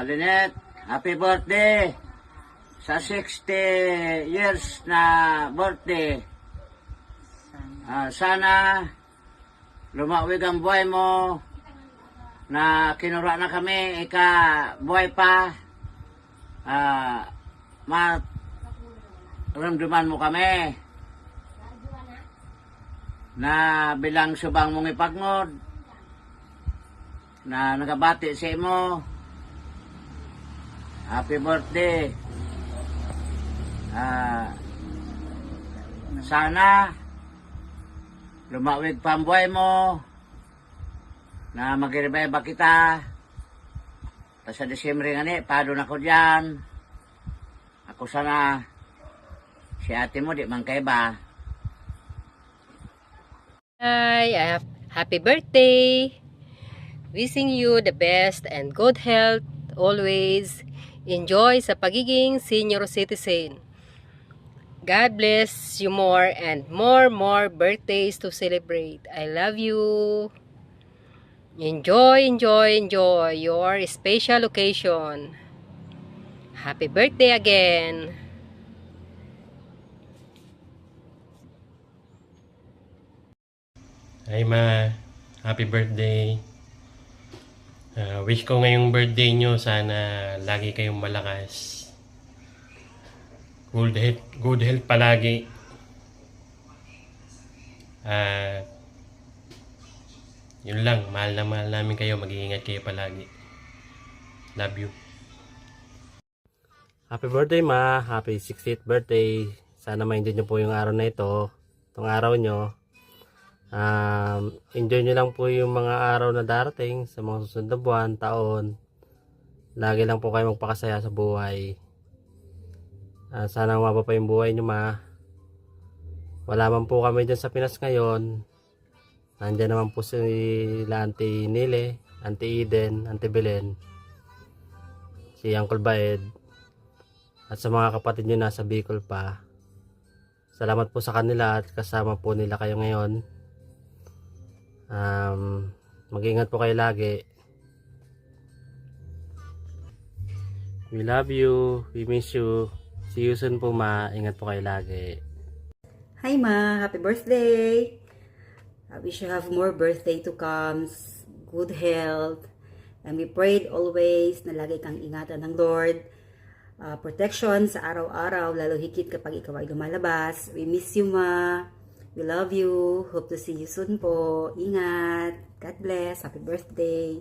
Lynette, happy birthday sa 60 years na birthday. Sana lumawig ang buhay mo na kinura na kami, buhay pa. Maramdaman mo kami na bilang subang mong ipagngod na nagabati sa imo. Happy birthday. Sana lumawig pa ang buhay mo na magiribay-ba kita. Sa Disyembre nga ni, padon ako dyan. Ako sana si ate mo di man kay ba. Hi, happy birthday. Wishing you the best and good health always. Enjoy sa pagiging senior citizen. God bless you more and more birthdays to celebrate. I love you. Enjoy your special occasion. Happy birthday again. Hi ma, happy birthday. Wish ko ngayong birthday nyo, sana lagi kayong malakas. Good health palagi. Yun lang, mahal namin kayo, mag-iingat kayo palagi. Love you. Happy birthday ma, happy 60th birthday. Sana ma-enjoy nyo po yung araw na ito, itong araw nyo. Enjoy nyo lang po yung mga araw na darating sa mga susunod na buwan, taon. Lagi lang po kayo magpakasaya sa buhay. Sana umaba pa yung buhay nyo ma. Wala man po kami dyan sa Pinas ngayon. Nandiyan naman po sila Auntie Nile, Auntie Eden, Auntie Belen, si Uncle Baed, at sa mga kapatid nyo nasa Bicol pa. Salamat po sa kanila at kasama po nila kayo ngayon. Mag-ingat po kayo lagi. We love you, we miss you. See you soon po ma, ingat po kayo lagi. Hi ma, happy birthday! I wish you have more birthday to come, good health, and we prayed always na lagi kang ingatan ng Lord. Protection sa araw-araw, lalo higit kapag ikaw ay lumalabas. We miss you ma, we love you, hope to see you soon po. Ingat, God bless, happy birthday!